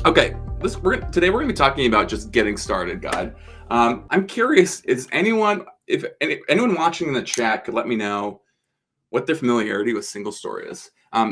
Okay, today we're gonna be talking about just getting started, God. I'm curious, is anyone if anyone watching in the chat could let me know what their familiarity with SingleStore is.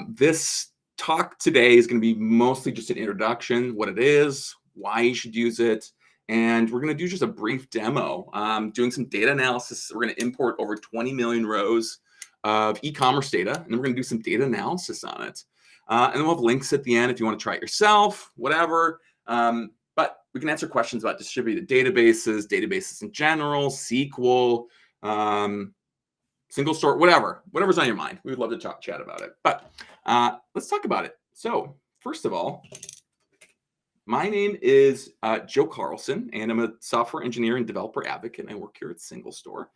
This talk today is going to be mostly just an introduction, what it is, why you should use it, and we're going to do just a brief demo, doing some data analysis. We're going to import over 20 million rows of e-commerce data, and then we're going to do some data analysis on it. And then we'll have links at the end if you want to try it yourself, whatever. But we can answer questions about distributed databases in general, SQL, SingleStore, whatever's on your mind. We would love to chat about it. But let's talk about it. So first of all, my name is Joe Carlson, and I'm a software engineer and developer advocate, and I work here at SingleStore.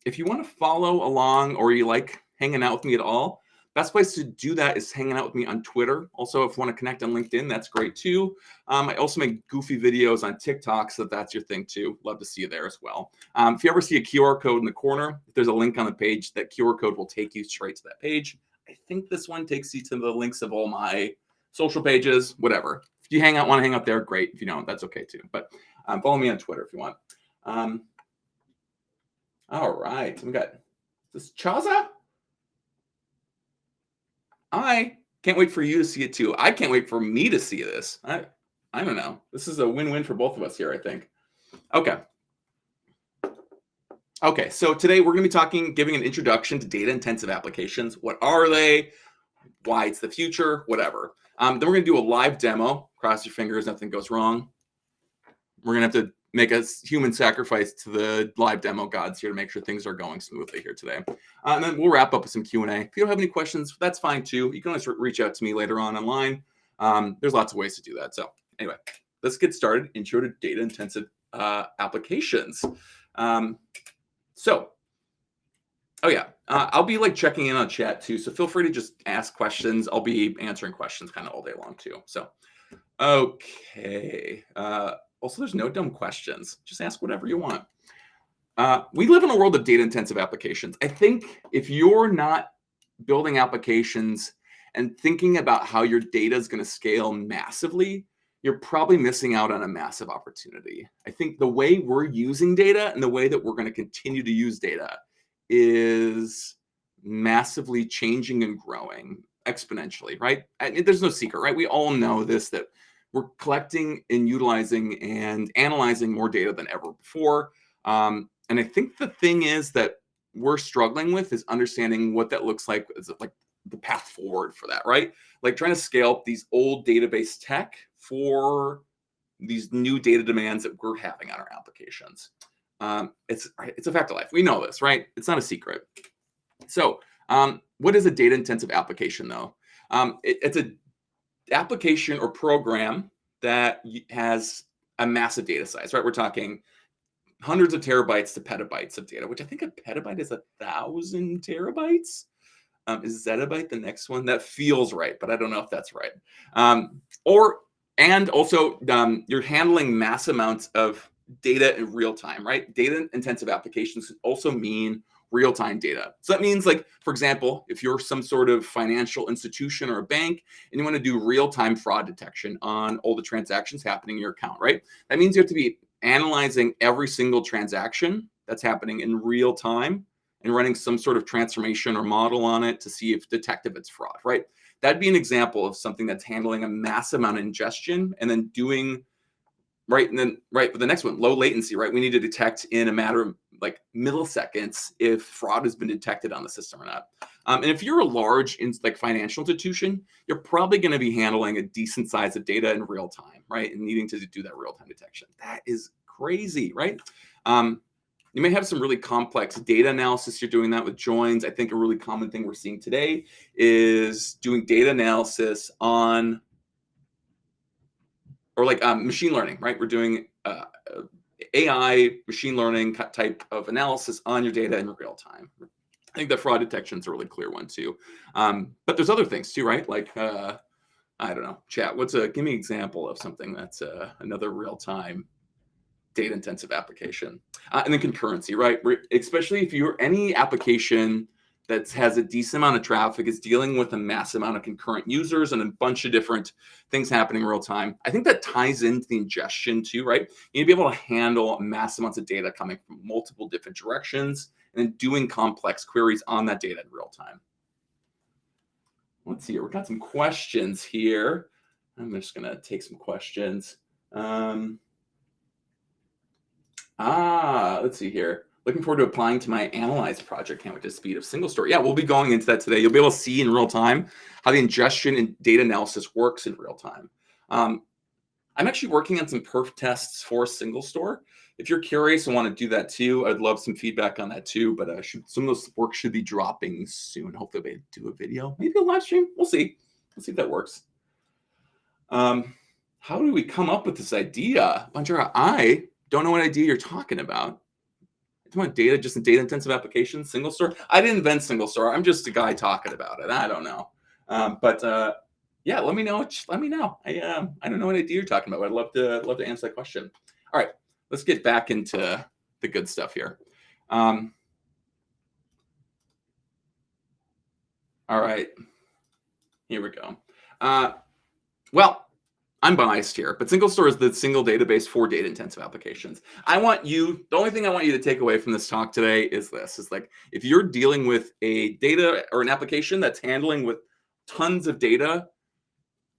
If you want to follow along or you like hanging out with me at all, best place to do that is hanging out with me on Twitter. Also, if you want to connect on LinkedIn, that's great too. I also make goofy videos on TikTok, so if that's your thing too. Love to see you there as well. If you ever see a QR code in the corner, if there's a link on the page, that QR code will take you straight to that page. I think this one takes you to the links of all my social pages, whatever. If you want to hang out there, great. If you don't, that's okay too. But follow me on Twitter if you want. All right, we got this Chaza. I can't wait for you to see it too. I can't wait for me to see this. I don't know. This is a win-win for both of us here, I think. Okay, so today we're going to be giving an introduction to data-intensive applications. What are they? Why it's the future? Whatever. Then we're going to do a live demo. Cross your fingers, nothing goes wrong. We're going to have to make a human sacrifice to the live demo gods here to make sure things are going smoothly here today. And then we'll wrap up with some Q&A. If you don't have any questions, that's fine too. You can always reach out to me later on online. There's lots of ways to do that. So anyway, let's get started. Intro to data-intensive applications. I'll be checking in on chat too. So feel free to just ask questions. I'll be answering questions kind of all day long too. So, okay. Also, there's no dumb questions. Just ask whatever you want. We live in a world of data-intensive applications. I think if you're not building applications and thinking about how your data is going to scale massively, you're probably missing out on a massive opportunity. I think the way we're using data and the way that we're going to continue to use data is massively changing and growing exponentially, right? There's no secret, right? We all know this, that we're collecting and utilizing and analyzing more data than ever before. And I think the thing is that we're struggling with is understanding what that looks like, is like the path forward for that, right? Like trying to scale up these old database tech for these new data demands that we're having on our applications. It's a fact of life. We know this, right? It's not a secret. So what is a data-intensive application though? It's a application or program that has a massive data size, right? We're talking hundreds of terabytes to petabytes of data, which I think a petabyte is 1,000 terabytes. Is zettabyte the next one? That feels right, but I don't know if that's right. You're handling mass amounts of data in real time, right? Data intensive applications also mean real-time data. So that means, like, for example, if you're some sort of financial institution or a bank and you want to do real-time fraud detection on all the transactions happening in your account, right? That means you have to be analyzing every single transaction that's happening in real time and running some sort of transformation or model on it to see if detect if it's fraud, right? That'd be an example of something that's handling a massive amount of ingestion and then doing right. And then with the next one, low latency, right? We need to detect in a matter of like milliseconds if fraud has been detected on the system or not. And if you're a large financial institution, you're probably going to be handling a decent size of data in real time, right? And needing to do that real time detection. That is crazy, right? You may have some really complex data analysis. You're doing that with joins. I think a really common thing we're seeing today is doing data analysis on, or machine learning, right? We're doing AI machine learning type of analysis on your data in real time. I think that fraud detection is a really clear one too. But there's other things too, right? Like, I don't know, chat. Give me an example of something that's another real time data intensive application. And then concurrency, right? Especially if you're any application that has a decent amount of traffic is dealing with a massive amount of concurrent users and a bunch of different things happening in real time. I think that ties into the ingestion too, right? You need to be able to handle massive amounts of data coming from multiple different directions and then doing complex queries on that data in real time. Let's see here. We've got some questions here. I'm just going to take some questions. Let's see here. Looking forward to applying to my Analyze project. Can't wait to the speed of SingleStore. Yeah, we'll be going into that today. You'll be able to see in real time how the ingestion and data analysis works in real time. I'm actually working on some perf tests for SingleStore. If you're curious and want to do that too, I'd love some feedback on that too. But some of those work should be dropping soon. Hopefully, they do a video, maybe a live stream. We'll see. We'll see if that works. How do we come up with this idea? Bandura, I don't know what idea you're talking about. You want data, just a data-intensive application, SingleStore? I didn't invent SingleStore. I'm just a guy talking about it. I don't know. Yeah, let me know. Let me know. I don't know what idea you're talking about. I'd love to answer that question. All right, let's get back into the good stuff here. All right, here we go. Well, I'm biased here, but SingleStore is the single database for data-intensive applications. The only thing I want you to take away from this talk today is this: is like if you're dealing with a data or an application that's handling with tons of data,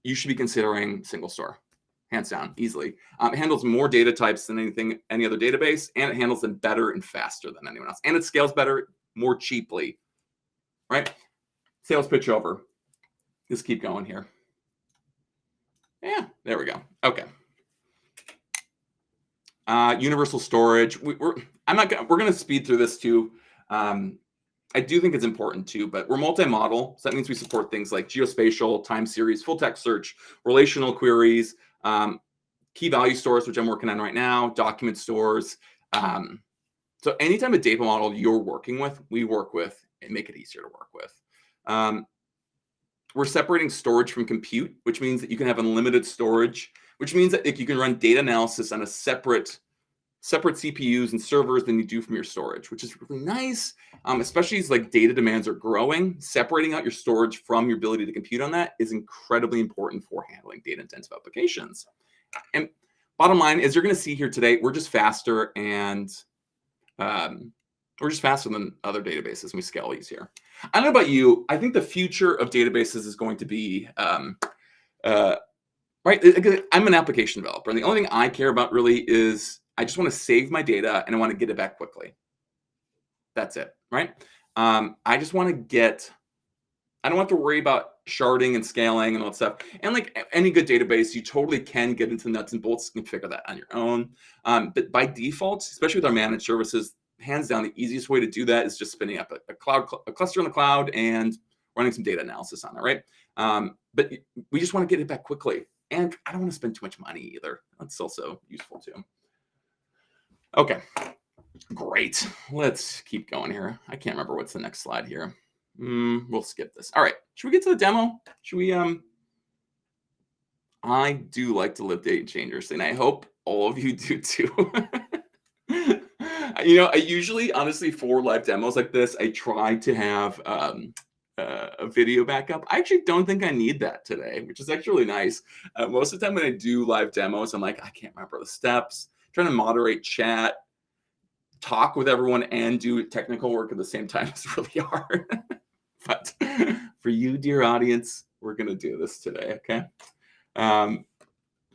you should be considering SingleStore, hands down, easily. It handles more data types than any other database, and it handles them better and faster than anyone else, and it scales better, more cheaply. Right? Sales pitch over. Let's keep going here. Yeah, there we go. Okay. Universal storage. We're going to speed through this too. I do think it's important too, but we're multi-model. So that means we support things like geospatial, time series, full text search, relational queries, key value stores, which I'm working on right now, document stores. So anytime a data model you're working with, we work with and make it easier to work with. We're separating storage from compute, which means that you can have unlimited storage, which means that you can run data analysis on a separate CPUs and servers than you do from your storage, which is really nice, especially as like data demands are growing. Separating out your storage from your ability to compute on that is incredibly important for handling data-intensive applications. And bottom line, as you're going to see here today, we're just faster and we're just faster than other databases, and we scale easier. I don't know about you. I think the future of databases is going to be, right? I'm an application developer, and the only thing I care about really is I just want to save my data and I want to get it back quickly. That's it, right? I just want to I don't have to worry about sharding and scaling and all that stuff. And like any good database, you totally can get into the nuts and bolts and figure that on your own. But by default, especially with our managed services, hands down, the easiest way to do that is just spinning up a cluster in the cloud and running some data analysis on it, right? But we just want to get it back quickly. And I don't want to spend too much money either. That's also useful too. Okay, great. Let's keep going here. I can't remember what's the next slide here. We'll skip this. All right, should we get to the demo? Should we, I do like to live data changers, and I hope all of you do too. I usually, honestly, for live demos like this, I try to have a video backup. I actually don't think I need that today, which is actually really nice. Most of the time when I do live demos, I'm like, I can't remember the steps. Trying to moderate chat, talk with everyone, and do technical work at the same time is really hard. But for you, dear audience, we're going to do this today, okay? All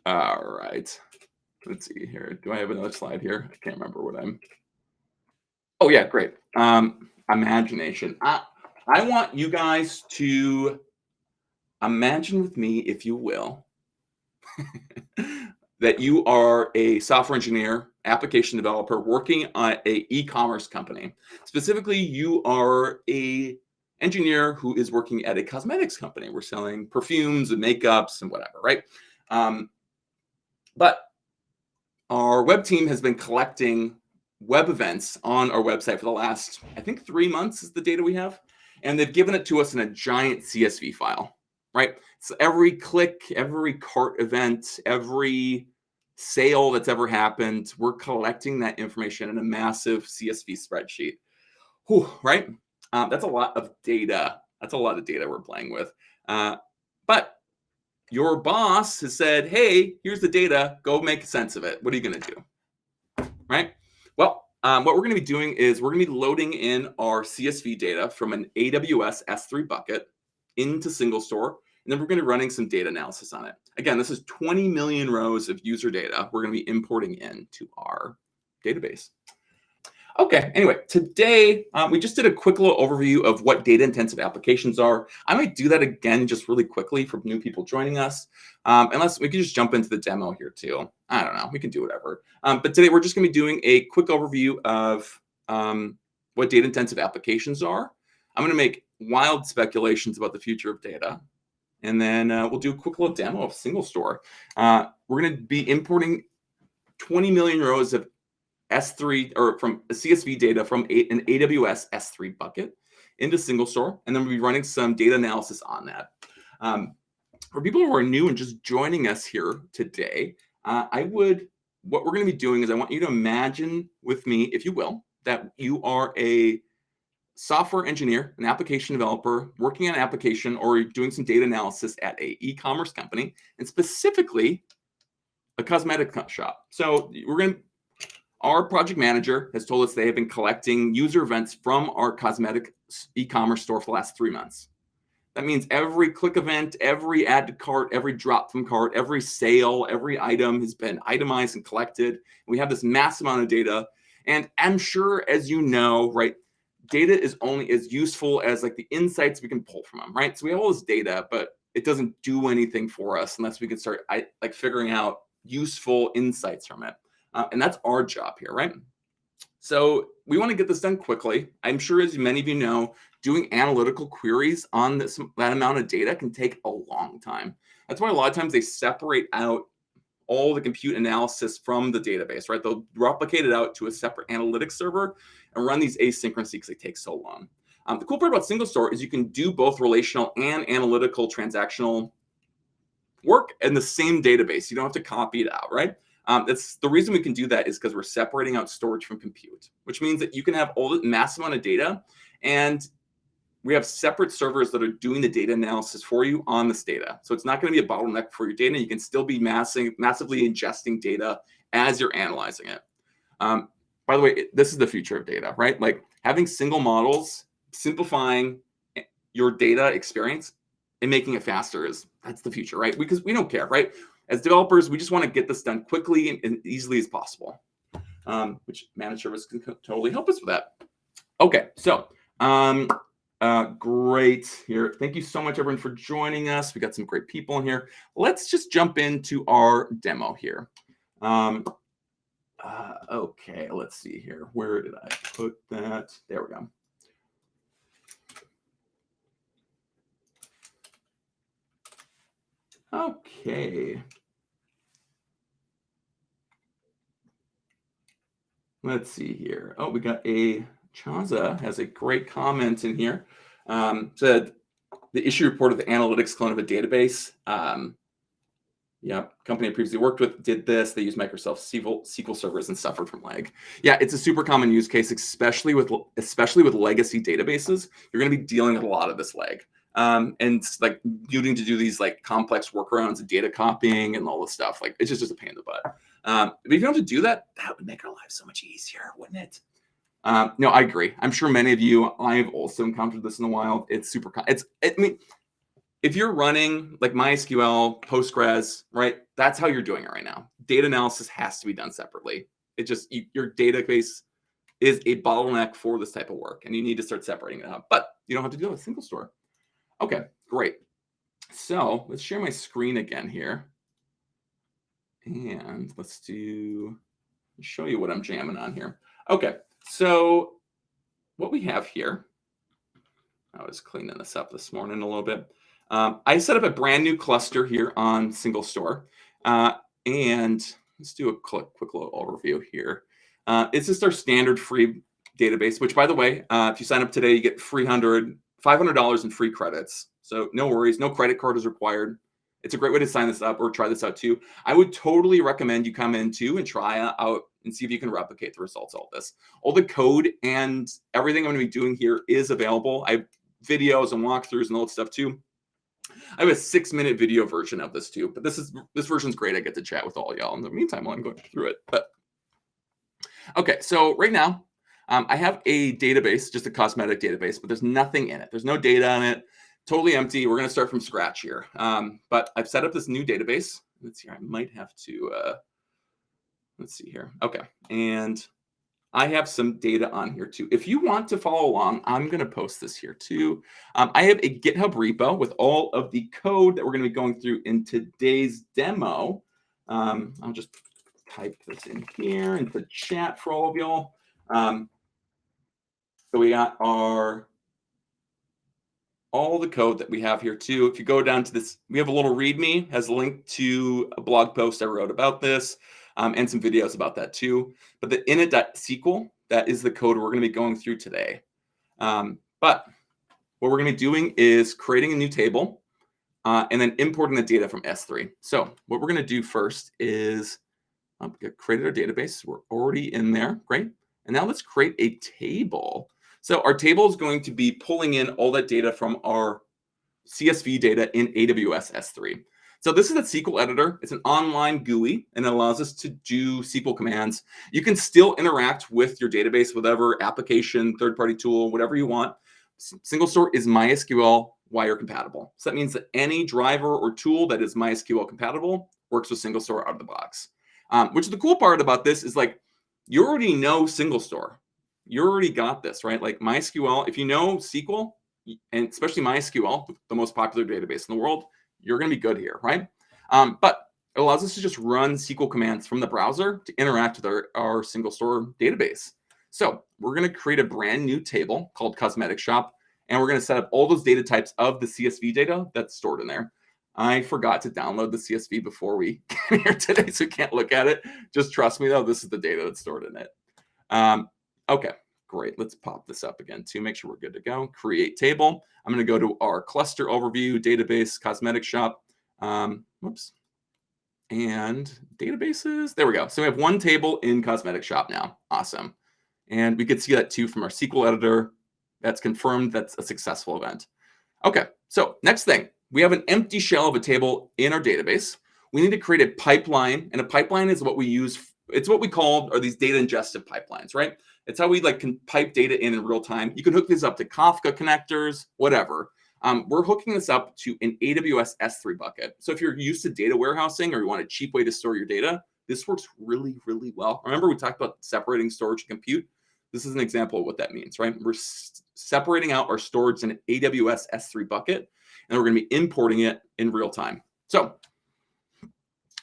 right. Let's see here. Do I have another slide here? I can't remember what I'm... Oh, yeah, great. Imagination. I want you guys to imagine with me, if you will, that you are a software engineer, application developer working on an e-commerce company. Specifically, you are a engineer who is working at a cosmetics company. We're selling perfumes and makeups and whatever, right? But our web team has been collecting web events on our website for the last, I think, 3 months is the data we have. And they've given it to us in a giant CSV file, right? So every click, every cart event, every sale that's ever happened, we're collecting that information in a massive CSV spreadsheet. Whew, right? That's a lot of data. That's a lot of data we're playing with. But your boss has said, hey, here's the data. Go make sense of it. What are you going to do? Right? Well, what we're going to be doing is we're going to be loading in our CSV data from an AWS S3 bucket into SingleStore. And then we're going to be running some data analysis on it. Again, this is 20 million rows of user data we're going to be importing into our database. Okay, anyway, today we just did a quick little overview of what data-intensive applications are. I might do that again just really quickly for new people joining us. Unless we can just jump into the demo here too. I don't know, we can do whatever. But today we're just gonna be doing a quick overview of what data-intensive applications are. I'm gonna make wild speculations about the future of data. And then we'll do a quick little demo of SingleStore. We're gonna be importing 20 million rows of S3 or from CSV data from an AWS S3 bucket into SingleStore, and then we'll be running some data analysis on that. For people who are new and just joining us here today, what we're going to be doing is I want you to imagine with me, if you will, that you are a software engineer, an application developer, working on an application or doing some data analysis at a e-commerce company, and specifically a cosmetic shop. So our project manager has told us they have been collecting user events from our cosmetic e-commerce store for the last 3 months. That means every click event, every add to cart, every drop from cart, every sale, every item has been itemized and collected. We have this massive amount of data. And I'm sure, as you know, right, data is only as useful as like the insights we can pull from them, right? So we have all this data, but it doesn't do anything for us unless we can start like figuring out useful insights from it. And that's our job here, right? So we want to get this done quickly. I'm sure, as many of you know, doing analytical queries on that amount of data can take a long time. That's why a lot of times they separate out all the compute analysis from the database, right? They'll replicate it out to a separate analytics server and run these asynchronously because they take so long. The cool part about SingleStore is you can do both relational and analytical transactional work in the same database. You don't have to copy it out, right? That's the reason we can do that is because we're separating out storage from compute, which means that you can have all the massive amount of data, and we have separate servers that are doing the data analysis for you on this data. So it's not going to be a bottleneck for your data. You can still be massively ingesting data as you're analyzing it. By the way, this is the future of data, right? Like having single models, simplifying your data experience and making it faster that's the future, right? Because we don't care, right? As developers, we just want to get this done quickly and easily as possible, which managed service can totally help us with that. Okay, so great here. Thank you so much, everyone, for joining us. We got some great people in here. Let's just jump into our demo here. Okay, let's see here. Where did I put that? There we go. Okay. Let's see here. Oh, we got Chaza has a great comment in here. Said the issue report of the analytics clone of a database. Yeah, company I previously worked with did this. They use Microsoft SQL servers and suffered from lag. Yeah, it's a super common use case, especially with legacy databases. You're going to be dealing with a lot of this lag. And like needing to do these like complex workarounds and data copying and all this stuff. Like it's just a pain in the butt. But if you don't have to do that, that would make our lives so much easier, wouldn't it? No, I agree. I'm sure many of you, I've also encountered this in the wild. It's super, I mean, if you're running like MySQL, Postgres, right? That's how you're doing it right now. Data analysis has to be done separately. Your database is a bottleneck for this type of work, and you need to start separating it out. But you don't have to do it with SingleStore. Okay, great. So let's share my screen again here. And let's show you what I'm jamming on here. Okay, so what we have here, I was cleaning this up this morning a little bit. I set up a brand new cluster here on SingleStore. And let's do a quick little overview here. It's just our standard free database, which by the way, if you sign up today, you get $500 in free credits. So no worries, no credit card is required. It's a great way to sign this up or try this out too. I would totally recommend you come in too and try out and see if you can replicate the results of all this. All the code and everything I'm going to be doing here is available. I have videos and walkthroughs and all that stuff too. I have a 6-minute video version of this too, but this version's great. I get to chat with all y'all in the meantime while I'm going through it. But okay, so right now I have a database, just a cosmetic database, but there's nothing in it. There's no data on it. Totally empty. We're going to start from scratch here. But I've set up this new database. Let's see. I might have to. Let's see here. Okay, and I have some data on here too. If you want to follow along, I'm going to post this here too. I have a GitHub repo with all of the code that we're going to be going through in today's demo. I'll just type this in here into chat for all of y'all. So we got all the code that we have here too. If you go down to this, we have a little README, has a link to a blog post I wrote about this, and some videos about that too. But the init.sql, that is the code we're going to be going through today. But what we're going to be doing is creating a new table and then importing the data from S3. So what we're going to do first is create our database. We're already in there. Great. And now let's create a table. So our table is going to be pulling in all that data from our CSV data in AWS S3. So this is a SQL editor. It's an online GUI, and it allows us to do SQL commands. You can still interact with your database, whatever application, third-party tool, whatever you want. SingleStore is MySQL wire compatible. So that means that any driver or tool that is MySQL compatible works with SingleStore out of the box. Which is the cool part about this is like, you already know SingleStore. You already got this, right? Like MySQL, if you know SQL, and especially MySQL, the most popular database in the world, you're going to be good here, right? But it allows us to just run SQL commands from the browser to interact with our SingleStore database. So we're going to create a brand new table called Cosmetic Shop, and we're going to set up all those data types of the CSV data that's stored in there. I forgot to download the CSV before we came here today, so we can't look at it. Just trust me, though, this is the data that's stored in it. Okay, great. Let's pop this up again to make sure we're good to go. Create table. I'm going to go to our cluster overview, database, cosmetic shop. Whoops. And databases. There we go. So we have one table in cosmetic shop now. Awesome. And we could see that too from our SQL editor. That's confirmed that's a successful event. Okay, so next thing. We have an empty shell of a table in our database. We need to create a pipeline, and a pipeline is what we use. It's what we call are these data ingestive pipelines, right? It's how we can pipe data in real time. You can hook this up to Kafka connectors, whatever. We're hooking this up to an AWS S3 bucket. So if you're used to data warehousing or you want a cheap way to store your data, this works really, really well. Remember we talked about separating storage and compute? This is an example of what that means, right? We're separating out our storage in an AWS S3 bucket, and we're going to be importing it in real time. So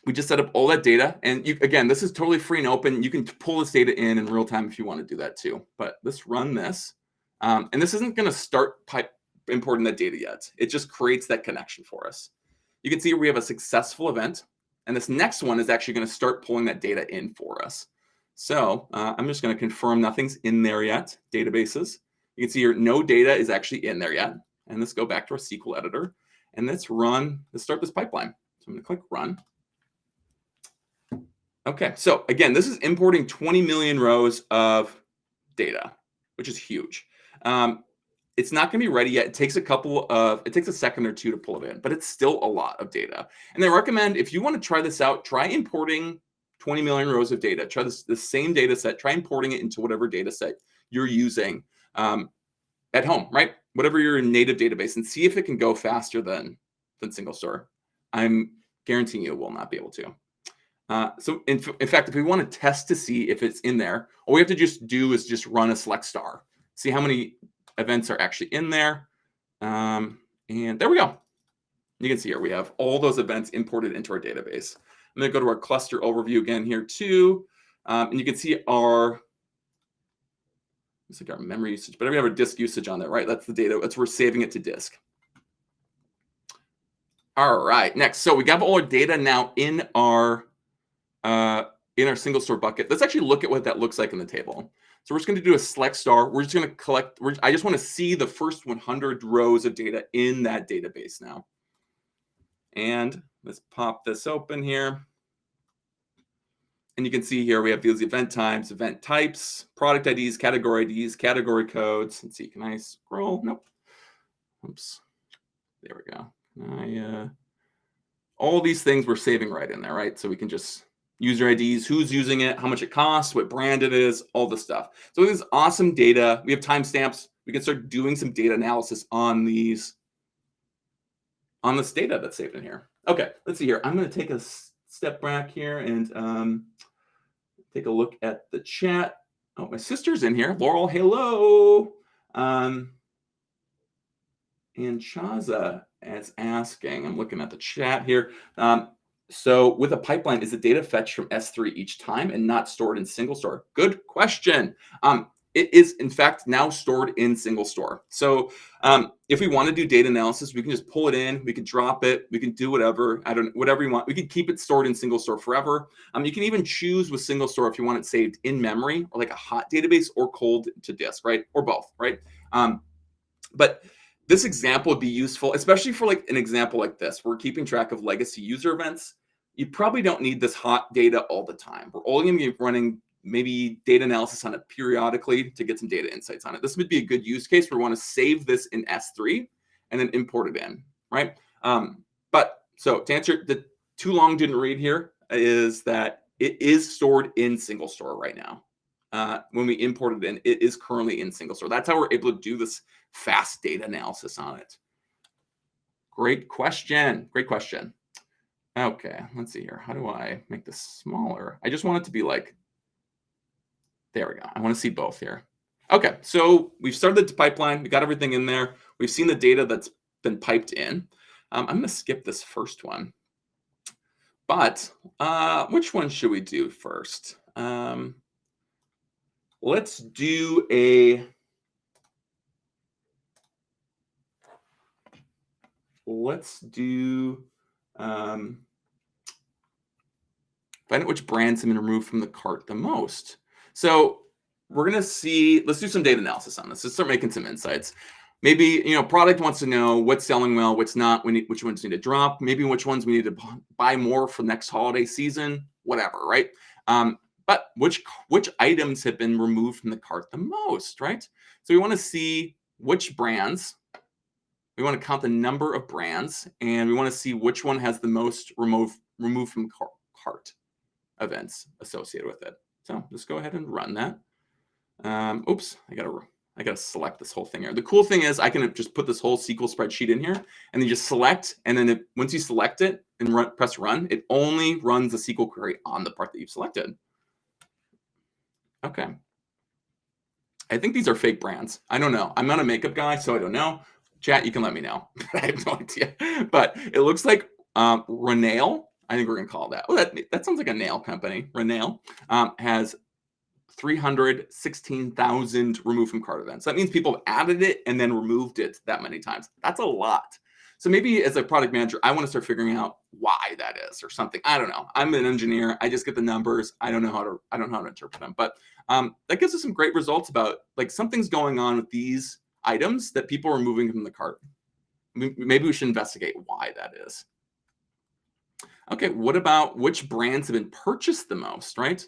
we just set up all that data. And again, this is totally free and open. You can pull this data in real time if you want to do that too. But let's run this. And this isn't going to start importing that data yet. It just creates that connection for us. You can see we have a successful event. And this next one is actually going to start pulling that data in for us. So I'm just going to confirm nothing's in there yet. Databases. You can see here, no data is actually in there yet. And let's go back to our SQL editor. And let's start this pipeline. So I'm going to click run. Okay, so again, this is importing 20 million rows of data, which is huge. It's not going to be ready yet. It takes a second or two to pull it in, but it's still a lot of data. And I recommend if you want to try this out, try importing 20 million rows of data. Try the same data set. Try importing it into whatever data set you're using at home, right? Whatever your native database, and see if it can go faster than SingleStore. I'm guaranteeing you it will not be able to. So in fact, if we want to test to see if it's in there, all we have to just do is just run a select star, see how many events are actually in there. And there we go. You can see here, we have all those events imported into our database. I'm going to go to our cluster overview again here too. And you can see it's like our memory usage, but we have our disk usage on there, right? That's the data. We're saving it to disk. All right, next. So we got all our data now in our SingleStore bucket. Let's actually look at what that looks like in the table. So we're just going to do a select star. We're just going to collect. I just want to see the first 100 rows of data in that database now. And let's pop this open here. And you can see here we have these event times, event types, product IDs, category codes. Let's see, can I scroll? Nope. Oops. There we go. All these things we're saving right in there, right? So we can just user IDs, who's using it, how much it costs, what brand it is, all this stuff. So this is awesome data. We have timestamps. We can start doing some data analysis on this data that's saved in here. Okay, let's see here. I'm going to take a step back here and take a look at the chat. Oh, my sister's in here. Laurel, hello. And Chaza is asking, I'm looking at the chat here. So with a pipeline, is the data fetched from S3 each time and not stored in SingleStore? Good question. It is, in fact, now stored in SingleStore. So if we want to do data analysis, we can just pull it in. We can drop it. We can do whatever. Whatever you want. We can keep it stored in SingleStore forever. You can even choose with SingleStore if you want it saved in memory or like a hot database or cold to disk, right? Or both, right? But this example would be useful, especially for like an example like this. We're keeping track of legacy user events. You probably don't need this hot data all the time. We're only going to be running maybe data analysis on it periodically to get some data insights on it. This would be a good use case where we want to save this in S3 and then import it in, right? But so to answer the too long didn't read here is that it is stored in SingleStore right now. When we import it in, it is currently in SingleStore. That's how we're able to do this fast data analysis on it. Great question. Great question. Okay, let's see here. How do I make this smaller? I just want it to be like, there we go. I want to see both here. Okay, so we've started the pipeline. We got everything in there. We've seen the data that's been piped in. I'm going to skip this first one. But which one should we do first? Let's do a... Let's do... find out which brands have been removed from the cart the most. So we're going to see, let's do some data analysis on this. Let's start making some insights. Maybe, product wants to know what's selling well, what's not, which ones need to drop, maybe which ones we need to buy more for next holiday season, whatever, right? But which items have been removed from the cart the most, right? So we want to see which brands, we want to count the number of brands, and we want to see which one has the most removed from cart events associated with it. So let's go ahead and run that. Oops, I gotta select this whole thing here. The cool thing is I can just put this whole SQL spreadsheet in here, and then just select, and then once you select it and press run, it only runs the SQL query on the part that you've selected. Okay. I think these are fake brands. I don't know. I'm not a makeup guy, so I don't know. Chat, you can let me know. I have no idea. But it looks like Renail, I think we're going to call that. Oh, that sounds like a nail company. Renail has 316,000 removed from cart events. That means people have added it and then removed it that many times. That's a lot. So maybe as a product manager, I want to start figuring out why that is or something. I don't know. I'm an engineer. I just get the numbers. I don't know how to interpret them. But that gives us some great results about like something's going on with these items that people are removing from the cart. Maybe we should investigate why that is. Okay, what about which brands have been purchased the most, right?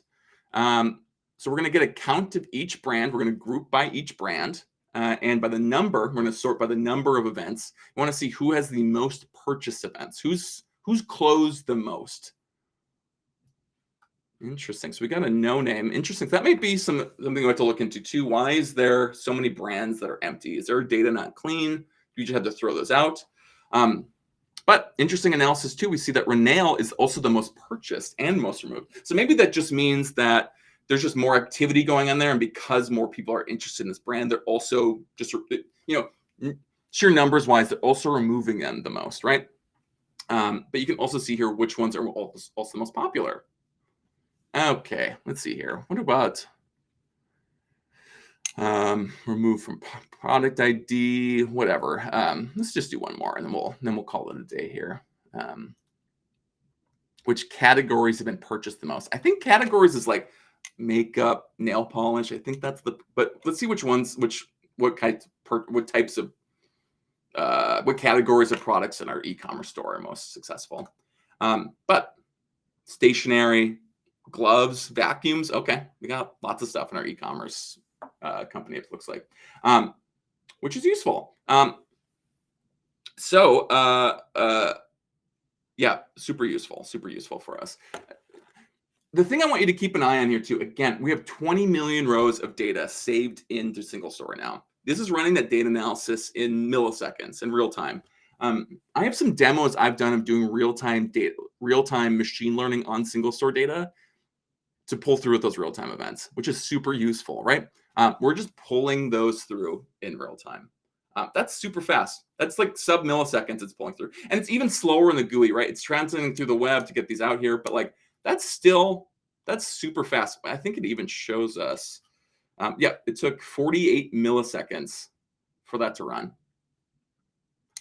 So we're going to get a count of each brand. We're going to group by each brand. And by the number, we're going to sort by the number of events. We want to see who has the most purchase events. Who's closed the most. Interesting. So we got a no name. Interesting. That might be something we have to look into too. Why is there so many brands that are empty? Is their data not clean? You just have to throw those out. But interesting analysis too. We see that Renail is also the most purchased and most removed. So maybe that just means that there's just more activity going on there, and because more people are interested in this brand, they're also just, sheer numbers wise, they're also removing them the most, right? But you can also see here which ones are also the most popular. Okay, let's see here. What about remove from product ID, whatever. Let's just do one more, and then we'll call it a day here. Which categories have been purchased the most? I think categories is like makeup, nail polish. I think that's but let's see which ones, what types of what categories of products in our e-commerce store are most successful. But stationery, gloves, vacuums. Okay, we got lots of stuff in our e-commerce company, it looks like, which is useful. Yeah, super useful for us. The thing I want you to keep an eye on here too, again, we have 20 million rows of data saved into SingleStore now. This is running that data analysis in milliseconds in real time. I have some demos I've done of doing real-time machine learning on SingleStore data to pull through with those real-time events, which is super useful, right? We're just pulling those through in real time. That's super fast. That's like sub milliseconds it's pulling through. And it's even slower in the GUI, right? It's translating through the web to get these out here, but like that's super fast. I think it even shows us, yeah, it took 48 milliseconds for that to run.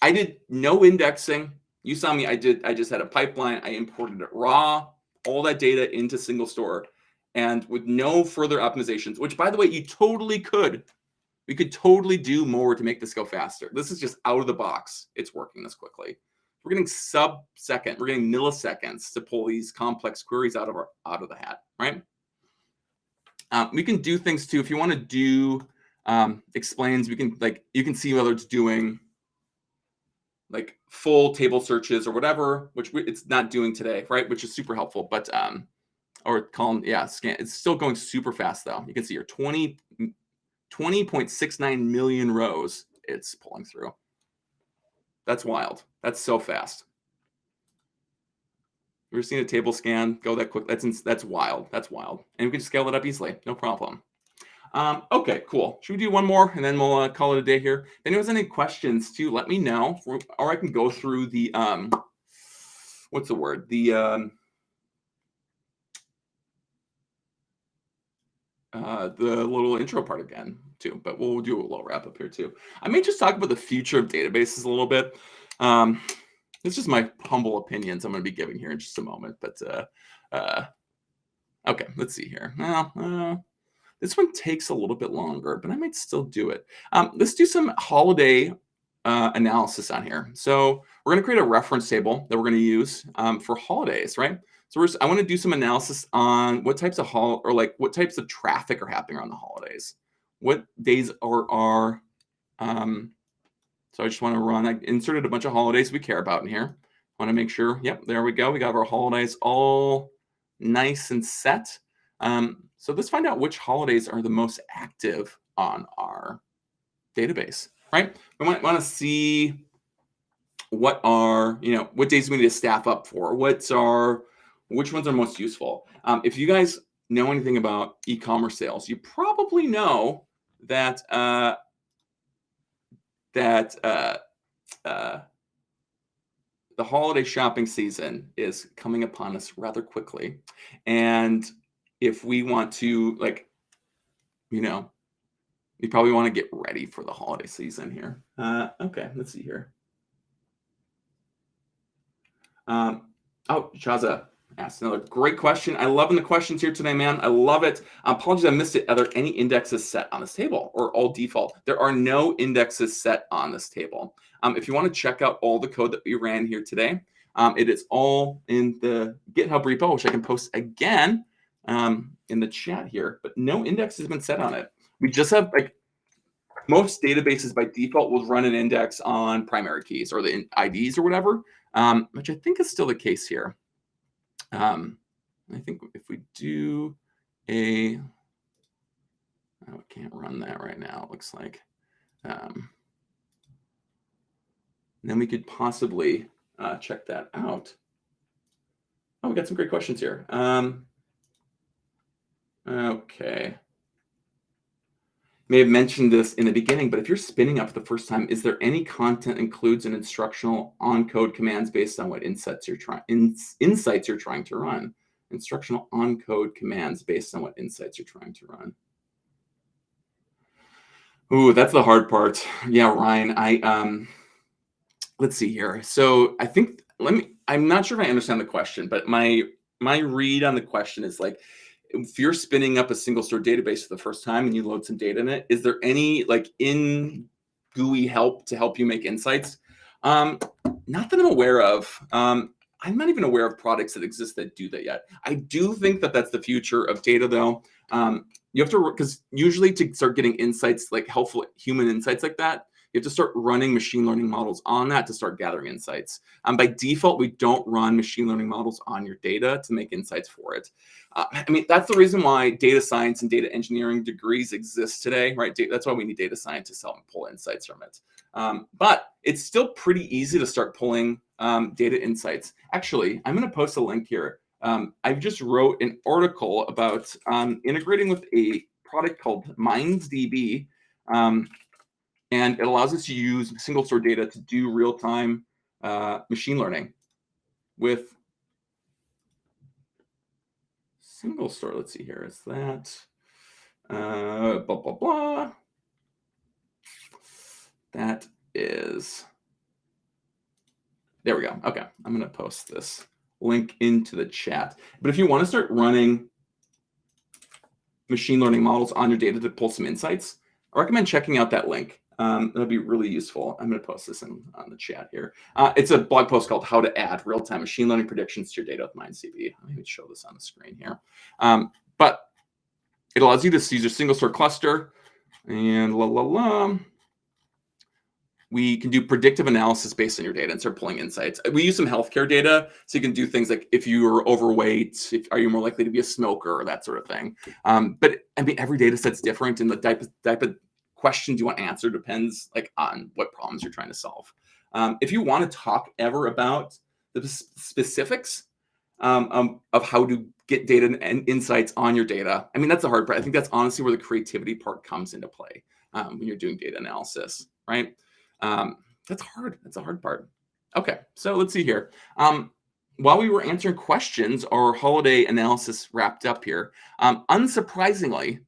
I did no indexing. You saw me, I just had a pipeline. I imported it raw, all that data into SingleStore, and with no further optimizations, which by the way, you totally could. We could totally do more to make this go faster. This is just out of the box. It's working this quickly. We're getting sub-second, we're getting milliseconds to pull these complex queries out of the hat, right? We can do things too. If you want to do explains, we can you can see whether it's doing like full table searches or whatever, which it's not doing today, right? Which is super helpful, but or column, yeah, scan. It's still going super fast though. You can see here 20.69 million rows it's pulling through. That's wild. That's so fast. We've seen a table scan go that quick. That's wild. That's wild. And we can scale it up easily. No problem. Okay, cool. Should we do one more and then we'll call it a day here? If anyone has any questions too, let me know. Or I can go through the, what's the word? The little intro part again too, but we'll do a little wrap up here too. I may just talk about the future of databases a little bit. It's just my humble opinions I'm going to be giving here in just a moment, but okay, let's see here. This one takes a little bit longer, but I might still do it. Let's do some holiday analysis on here. So we're going to create a reference table that we're going to use for holidays, right? So I want to do some analysis on what types of what types of traffic are happening around the holidays. What days are so I just want to run. I inserted a bunch of holidays we care about in here. I want to make sure. Yep, there we go. We got our holidays all nice and set. So let's find out which holidays are the most active on our database, right? We want to see what are, what days we need to staff up for, which ones are most useful. If you guys know anything about e-commerce sales, you probably know that the holiday shopping season is coming upon us rather quickly. And if we want to, we probably want to get ready for the holiday season here. Okay, let's see here. Chaza asked another great question. I loving the questions here today, man. I love it. Apologies, I missed it. Are there any indexes set on this table or all default? There are no indexes set on this table. If you want to check out all the code that we ran here today, it is all in the GitHub repo, which I can post again in the chat here, but no index has been set on it. We just have most databases by default will run an index on primary keys or the IDs or whatever, which I think is still the case here. I think if we do I can't run that right now, it looks like. Then we could possibly check that out. Oh, we got some great questions here. Okay. May have mentioned this in the beginning, but if you're spinning up for the first time, is there any content includes an instructional on-code commands based on what insights you're trying to run? Instructional on-code commands based on what insights you're trying to run. Ooh, that's the hard part. Yeah, Ryan, let's see here. So I think I'm not sure if I understand the question, but my read on the question is if you're spinning up a SingleStore database for the first time and you load some data in it, is there any in GUI help to help you make insights? Not that I'm aware of. I'm not even aware of products that exist that do that yet. I do think that that's the future of data, though. You have to, because usually to start getting insights, like helpful human insights like that, you have to start running machine learning models on that to start gathering insights. By default, we don't run machine learning models on your data to make insights for it. I mean, that's the reason why data science and data engineering degrees exist today, right? That's why we need data scientists to help pull insights from it. But it's still pretty easy to start pulling data insights. Actually, I'm going to post a link here. I just wrote an article about integrating with a product called MindsDB, and it allows us to use SingleStore data to do real-time machine learning with SingleStore. Let's see here. Is that blah, blah, blah. That is, there we go. Okay, I'm going to post this link into the chat. But if you want to start running machine learning models on your data to pull some insights, I recommend checking out that link. That'll be really useful. I'm going to post this on the chat here. It's a blog post called How to Add Real-Time Machine Learning Predictions to Your Data with MindsDB. Let me show this on the screen here. But it allows you to use your SingleStore cluster and we can do predictive analysis based on your data and start pulling insights. We use some healthcare data, so you can do things like if you are overweight, are you more likely to be a smoker, or that sort of thing. But I mean, every data set's different, and the type of questions you want answered depends like on what problems you're trying to solve. If you want to talk ever about the specifics of how to get data and insights on your data, I mean, that's the hard part. I think that's honestly where the creativity part comes into play when you're doing data analysis, right? That's hard. That's a hard part. Okay, so let's see here. While we were answering questions, our holiday analysis wrapped up here. Unsurprisingly,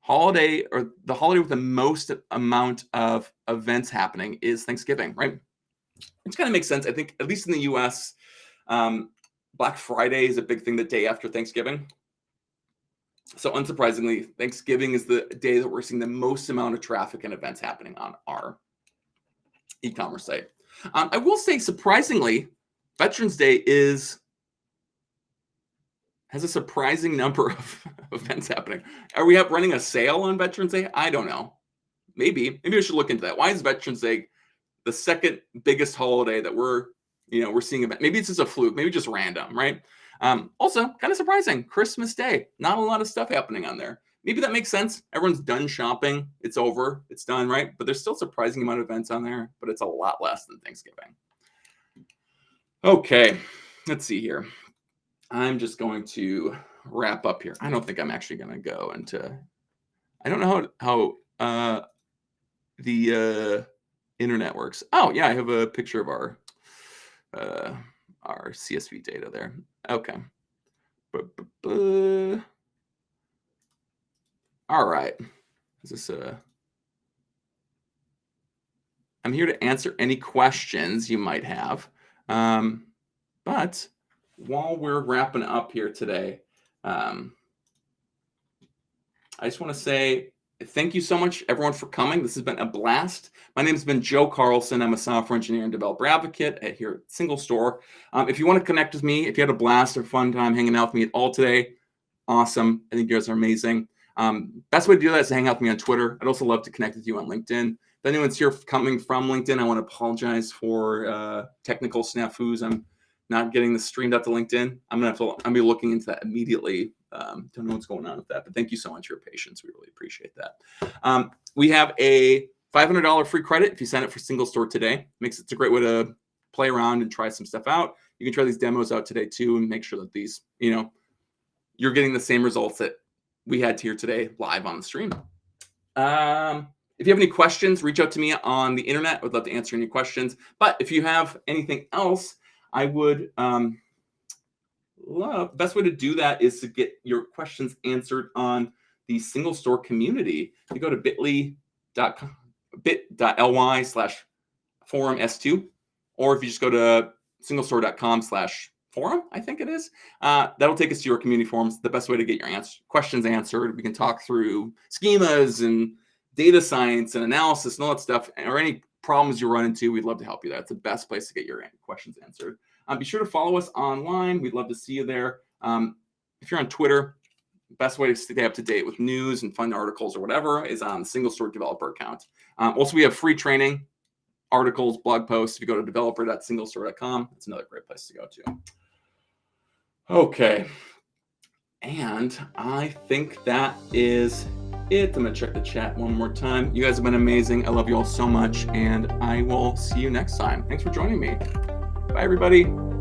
the holiday with the most amount of events happening is Thanksgiving, right? Which kind of makes sense. I think, at least in the US, Black Friday is a big thing the day after Thanksgiving. So unsurprisingly, Thanksgiving is the day that we're seeing the most amount of traffic and events happening on our e-commerce site. I will say, surprisingly, Veterans Day has a surprising number of events happening. Are we running a sale on Veterans Day? I don't know. Maybe I should look into that. Why is Veterans Day the second biggest holiday that we're seeing? Maybe it's just a fluke. Maybe just random, right? Also, kind of surprising. Christmas Day, not a lot of stuff happening on there. Maybe that makes sense. Everyone's done shopping. It's over. It's done, right? But there's still a surprising amount of events on there, but it's a lot less than Thanksgiving. Okay, let's see here. I'm just going to wrap up here. I don't think I'm actually going to go into, I don't know how the internet works. Oh yeah, I have a picture of our CSV data there. Okay. All right. Is this I'm here to answer any questions you might have. But while we're wrapping up here today, I just want to say thank you so much, everyone, for coming. This has been a blast. My name has been Joe Carlson. I'm a software engineer and developer advocate here at SingleStore. If you want to connect with me, if you had a blast or fun time hanging out with me at all today, awesome. I think you guys are amazing. Best way to do that is to hang out with me on Twitter. I'd also love to connect with you on LinkedIn. If anyone's here coming from LinkedIn, I want to apologize for technical snafus. I'm not getting this streamed out to LinkedIn. I'm gonna be looking into that immediately. Don't know what's going on with that, but thank you so much for your patience. We really appreciate that. We have a $500 free credit if you sign up for SingleStore today. It's a great way to play around and try some stuff out. You can try these demos out today too, and make sure that these, you're getting the same results that we had here today live on the stream. If you have any questions, reach out to me on the internet. I would love to answer any questions. But if you have anything else, I would love, the best way to do that is to get your questions answered on the SingleStore community. You go to bit.ly/forum_s2, or if you just go to singlestore.com/forum, I think it is, that'll take us to your community forums. The best way to get your questions answered. We can talk through schemas and data science and analysis and all that stuff, or any problems you run into, we'd love to help you. That's the best place to get your questions answered. Be sure to follow us online. We'd love to see you there. If you're on Twitter, best way to stay up to date with news and fun articles or whatever is on the SingleStore developer account. Also, we have free training, articles, blog posts. If you go to developer.singlestore.com, it's another great place to go to. Okay. And I think that is it. I'm going to check the chat one more time. You guys have been amazing. I love you all so much, and I will see you next time. Thanks for joining me. Bye, everybody.